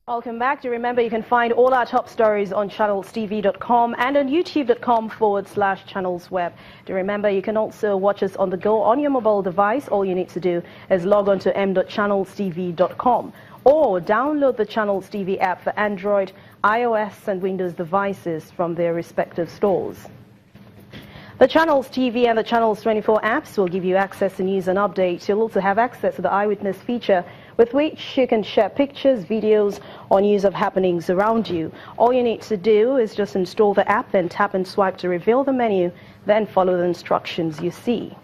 Welcome back. Do remember you can find all our top stories on channelstv.com and on youtube.com/channelsweb. Do remember you can also watch us on the go on your mobile device. All you need to do is log on to m.channelstv.com or download the Channels TV app for Android, iOS and Windows devices from their respective stores. The Channels TV and the Channels 24 apps will give you access to news and updates. You'll also have access to the Eyewitness feature, with which you can share pictures, videos, or news of happenings around you. All you need to do is just install the app and tap and swipe to reveal the menu, then follow the instructions you see.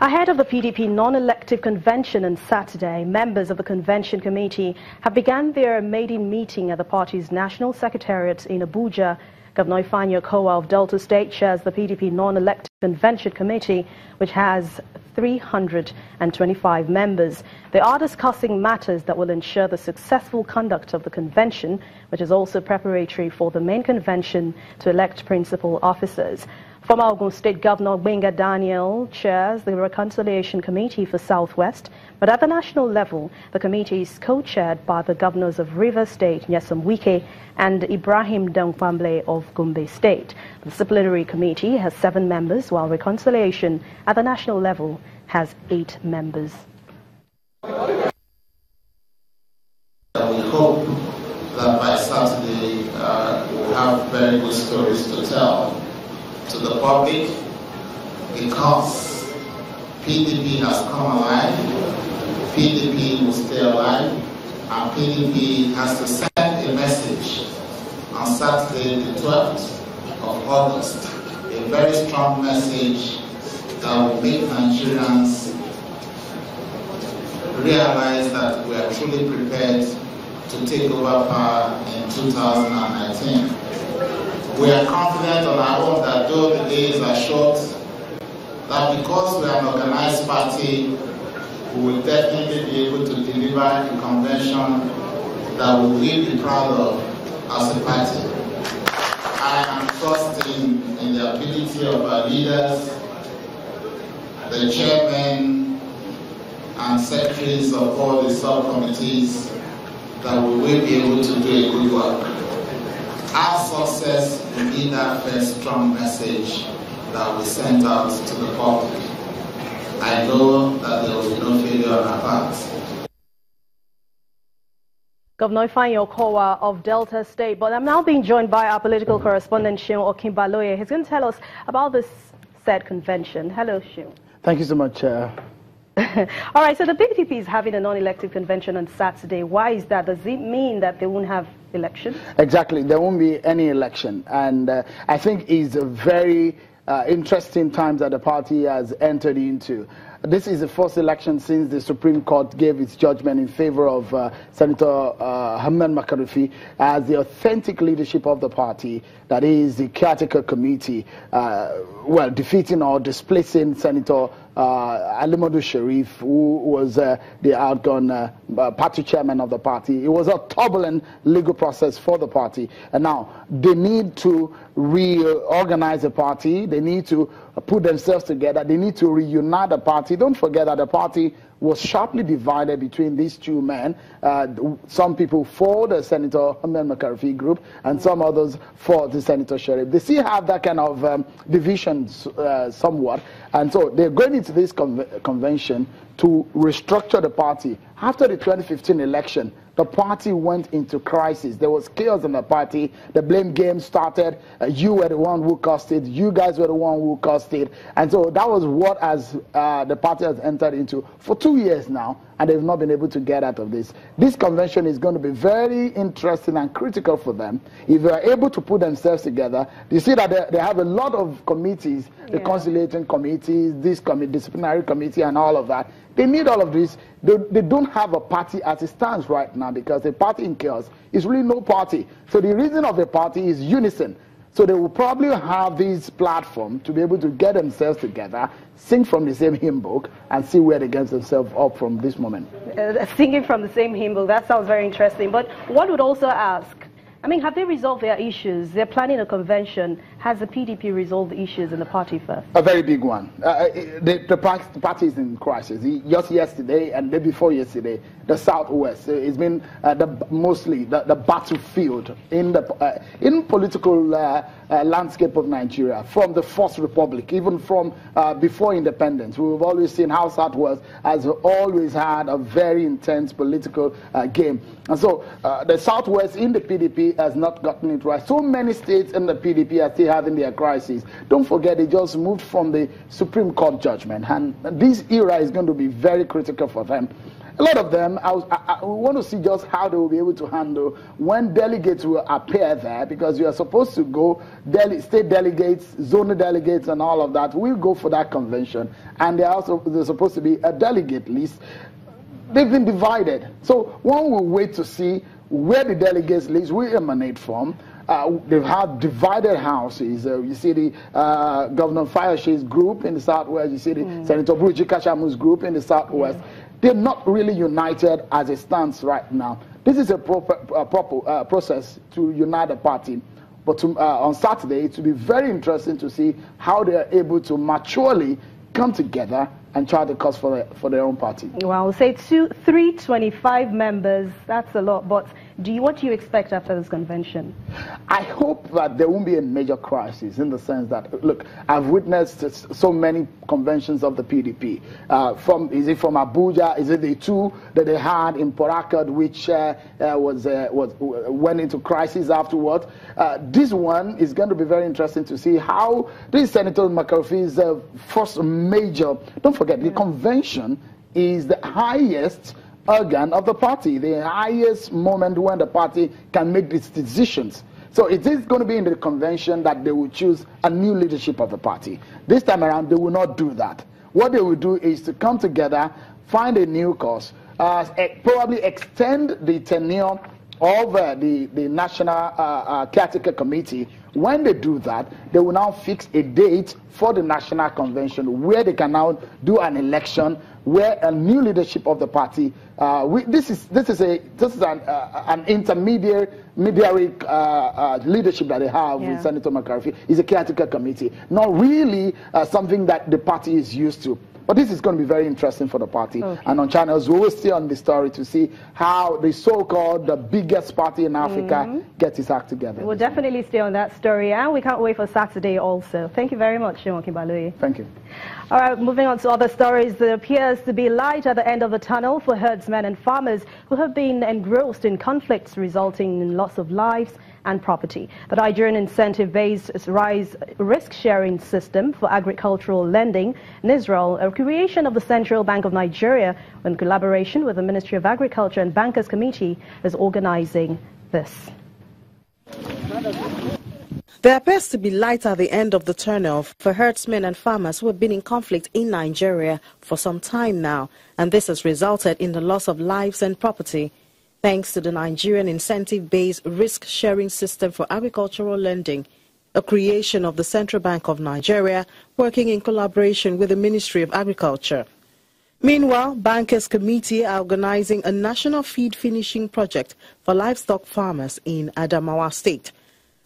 Ahead of the PDP non-elective convention on Saturday, members of the convention committee have begun their maiden meeting at the party's national secretariat in Abuja. Governor Ifeanyi Okowa of Delta State chairs the PDP non-elective convention committee, which has 325 members. They are discussing matters that will ensure the successful conduct of the convention, which is also preparatory for the main convention to elect principal officers. Former Ogun State Governor Gbenga Daniel chairs the Reconciliation Committee for Southwest, but at the national level, the committee is co-chaired by the governors of Rivers State, Nyesom Wike, and Ibrahim Dankwamble of Gombe State. The disciplinary committee has 7 members, while Reconciliation at the national level has 8 members. We hope that by Saturday we'll have very good stories to tell to the public, because PDP has come alive, PDP will stay alive, and PDP has to send a message on Saturday the 12th of August, a very strong message that will make Nigerians realize that we are truly prepared to take over power in 2019. We are confident on our own that though the days are short, that because we are an organized party, we will definitely be able to deliver a convention that we will be proud of as a party. I am trusting in the ability of our leaders, the chairmen and secretaries of all the subcommittees, that we will be able to do a good work. Our success will be that first strong message that we send out to the public. I know that there will be no failure on our part. Governor Ifeanyi Okowa of Delta State, but I'm now being joined by our political correspondent, Seun Okinbaloye. He's going to tell us about this said convention. Hello, Seun. Thank you so much. All right, so the PDP is having a non-elective convention on Saturday. Why is that? Does it mean that they won't have election? Exactly. There won't be any election. And I think it's a very interesting time that the party has entered into. This is the first election since the Supreme Court gave its judgment in favor of Senator Hamman Makarufi as the authentic leadership of the party, that is the caretaker committee, defeating or displacing Senator Alimadu Sharif, who was the outgone party chairman of the party. It was a turbulent legal process for the party, and now they need to reorganize the party. They need to put themselves together. They need to reunite the party. Don't forget that the party was sharply divided between these two men. Some people for the Senator Hamman Makarufi group and some others for the Senator Sharif. They still have that kind of division somewhat. And so they're going into this convention to restructure the party. After the 2015 election, the party went into crisis. There was chaos in the party. The blame game started. You were the one who caused it. You guys were the one who caused it. And so that was what the party has entered into for 2 years now, and they've not been able to get out of this. This convention is going to be very interesting and critical for them. If they are able to put themselves together, you see that they have a lot of committees, the conciliating committees, this disciplinary committee and all of that. They need all of this. They don't have a party as it stands right now, because a party in chaos is really no party. So the reason of a party is unison. So they will probably have this platform to be able to get themselves together, sing from the same hymn book, and see where they get themselves up from this moment. Singing from the same hymn book, that sounds very interesting. But one would also ask, I mean, have they resolved their issues? They're planning a convention. Has the PDP resolved the issues in the party first? A very big one. The party is in crisis. Just yesterday and the day before yesterday, the Southwest has been mostly the battlefield in the political landscape of Nigeria from the First Republic, even from before independence. We've always seen how Southwest has always had a very intense political game. And so the Southwest in the PDP has not gotten it right. So many states in the PDP are still having their crises. Don't forget, they just moved from the Supreme Court judgment, and this era is going to be very critical for them. A lot of them, I want to see just how they will be able to handle when delegates will appear there, because you are supposed to go, state delegates, zonal delegates, and all of that. We'll go for that convention, and there's supposed to be a delegate list. They've been divided. So one will wait to see where the delegates list will emanate from. They've had divided houses. You see the Governor Fayoshe's group in the Southwest. You see the Senator Buruji Kashamu's group in the Southwest. They're not really united as it stands right now. This is a proper process to unite the party. But on Saturday, it will be very interesting to see how they are able to maturely come together and try the cause for their own party. Well, we'll say 325 members, that's a lot, but what do you expect after this convention? I hope that there won't be a major crisis, in the sense that, look, I've witnessed so many conventions of the PDP. Is it from Abuja? Is it the two that they had in Port Harcourt, which went into crisis afterwards? This one is going to be very interesting to see how this Senator McCarthy's first major. Don't forget, the convention is the highest organ of the party, the highest moment when the party can make its decisions. So it is going to be in the convention that they will choose a new leadership of the party. This time around, they will not do that. What they will do is to come together, find a new course, probably extend the tenure of the National Caretaker Committee. When they do that, they will now fix a date for the National Convention where they can now do an election, where a new leadership of the party. This is an intermediary leadership that they have with Senator McCarthy. It's a caretaker committee, not really something that the party is used to. But this is going to be very interesting for the party. Okay. And on channels, we will stay on the story to see how the so-called the biggest party in Africa gets its act together. We'll definitely stay on that story, and we can't wait for Saturday also. Thank you very much, Shimon Kibalui. Thank you. All right, moving on to other stories. There appears to be light at the end of the tunnel for herdsmen and farmers who have been engrossed in conflicts resulting in loss of lives and property. The Nigerian incentive-based risk-sharing system for agricultural lending, NIRSAL, a creation of the Central Bank of Nigeria in collaboration with the Ministry of Agriculture and Bankers Committee, is organizing this. There appears to be light at the end of the tunnel for herdsmen and farmers who have been in conflict in Nigeria for some time now, and this has resulted in the loss of lives and property. Thanks to the Nigerian incentive-based risk-sharing system for agricultural lending, a creation of the Central Bank of Nigeria, working in collaboration with the Ministry of Agriculture. Meanwhile, Bankers Committee are organizing a national feed finishing project for livestock farmers in Adamawa State.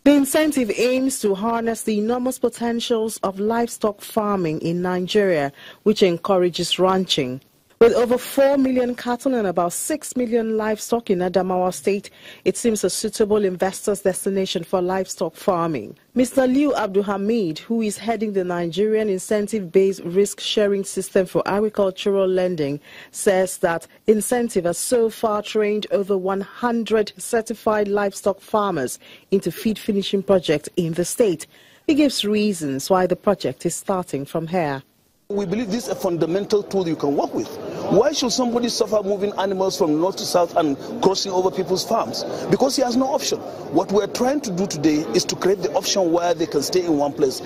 The incentive aims to harness the enormous potentials of livestock farming in Nigeria, which encourages ranching. With over 4 million cattle and about 6 million livestock in Adamawa State, it seems a suitable investor's destination for livestock farming. Mr. Liu Abdulhamid, who is heading the Nigerian incentive-based risk-sharing system for agricultural lending, says that incentive has so far trained over 100 certified livestock farmers into feed finishing projects in the state. He gives reasons why the project is starting from here. We believe this is a fundamental tool you can work with. Why should somebody suffer moving animals from north to south and crossing over people's farms? Because he has no option. What we're trying to do today is to create the option where they can stay in one place.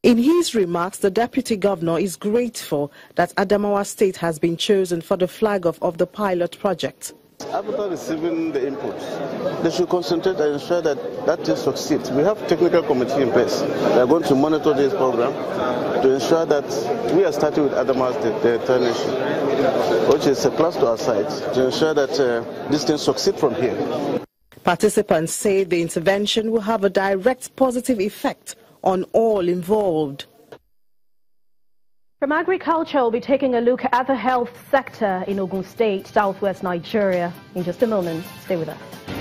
In his remarks, the Deputy Governor is grateful that Adamawa State has been chosen for the flag of the pilot project. After receiving the inputs, they should concentrate and ensure that thing succeeds. We have technical committee in place. They are going to monitor this program to ensure that we are starting with Adamawa State, the entire nation, which is a plus to our side, to ensure that this thing succeeds from here. Participants say the intervention will have a direct positive effect on all involved. From agriculture, we'll be taking a look at the health sector in Ogun State, southwest Nigeria. In just a moment, stay with us.